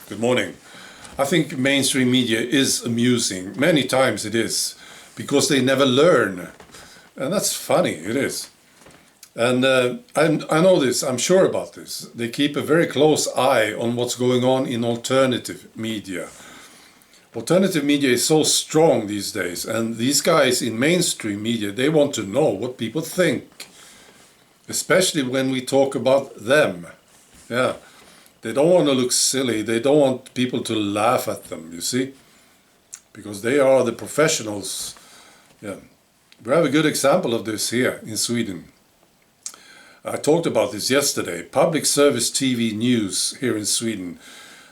Good morning. I think mainstream media is amusing. Many times it is, because they never learn. And that's funny, it is. And I know this, I'm sure about this. They keep a very close eye on what's going on in alternative media. Alternative media is so strong these days, and these guys in mainstream media, they want to know what people think. Especially when we talk about them. Yeah. They don't want to look silly, they don't want people to laugh at them, you see? Because they are the professionals. Yeah. We have a good example of this here in Sweden. I talked about this yesterday. Public service TV news here in Sweden.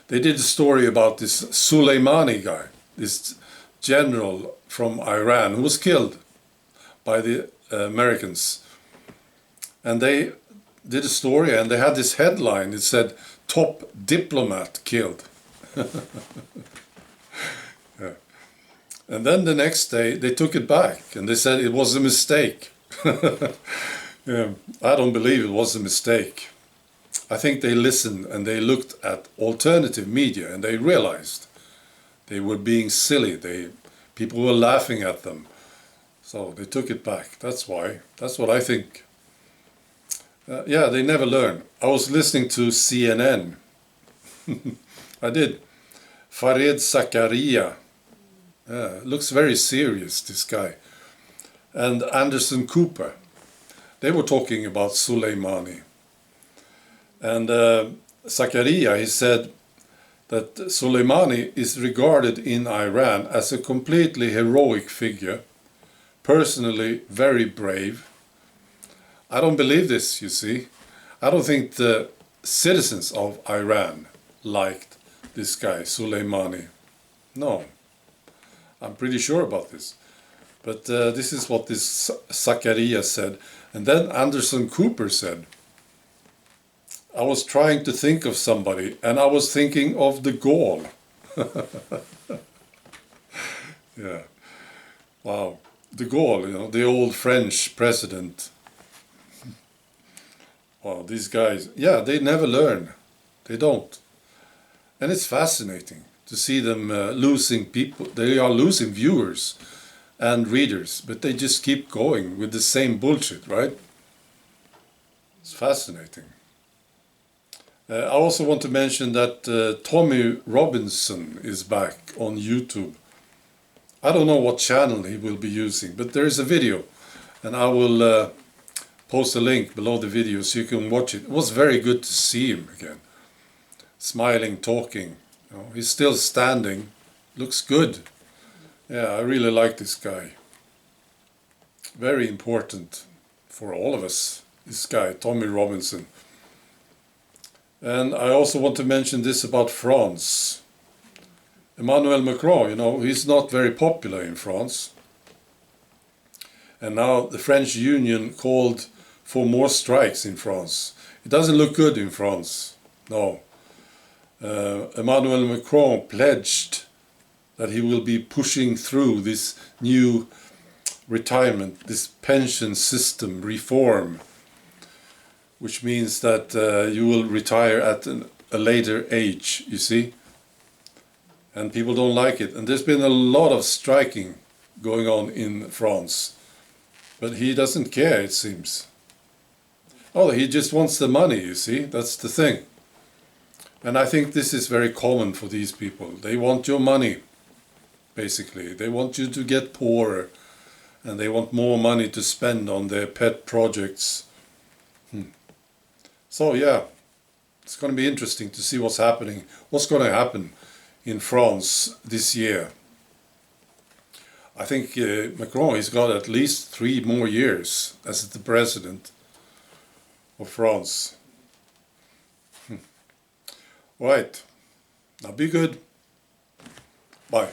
They did a story about this Soleimani guy, this general from Iran who was killed by the Americans. And they did a story and they had this headline. It said, "Top diplomat killed." Yeah. And then the next day they took it back and they said it was a mistake. Yeah, I don't believe it was a mistake. I think they listened and they looked at alternative media and they realized they were being silly. People were laughing at them. So they took it back. That's why. That's what I think. Yeah, they never learn. I was listening to CNN. I did. Fareed Zakaria. Looks very serious, this guy. And Anderson Cooper. They were talking about Soleimani. And Zakaria, he said that Soleimani is regarded in Iran as a completely heroic figure, personally very brave. I don't believe this, you see. I don't think the citizens of Iran liked this guy, Soleimani. No, I'm pretty sure about this. But this is what this Zakaria said. And then Anderson Cooper said, "I was trying to think of somebody, and I was thinking of de Gaulle." Yeah. Wow. De Gaulle, you know, the old French president. Wow, these guys, yeah, they never learn. They don't. And it's fascinating to see them losing people. They are losing viewers and readers, but they just keep going with the same bullshit, right? It's fascinating. I also want to mention that Tommy Robinson is back on YouTube. I don't know what channel he will be using, but there is a video, and I will post a link below the video so you can watch it. It was very good to see him again. Smiling, talking. You know, he's still standing. Looks good. Yeah, I really like this guy. Very important for all of us, this guy, Tommy Robinson. And I also want to mention this about France. Emmanuel Macron, you know, he's not very popular in France. And now the French Union called for more strikes in France. It doesn't look good in France, no. Emmanuel Macron pledged that he will be pushing through this new retirement, this pension system reform, which means that you will retire at a later age, you see. And people don't like it. And there's been a lot of striking going on in France. But he doesn't care, it seems. Oh, he just wants the money, you see. That's the thing. And I think this is very common for these people. They want your money, basically. They want you to get poorer. And they want more money to spend on their pet projects. So yeah, it's going to be interesting to see what's happening. What's going to happen in France this year. I think Macron has got at least 3 more years as the president of France. Right, now be good. Bye.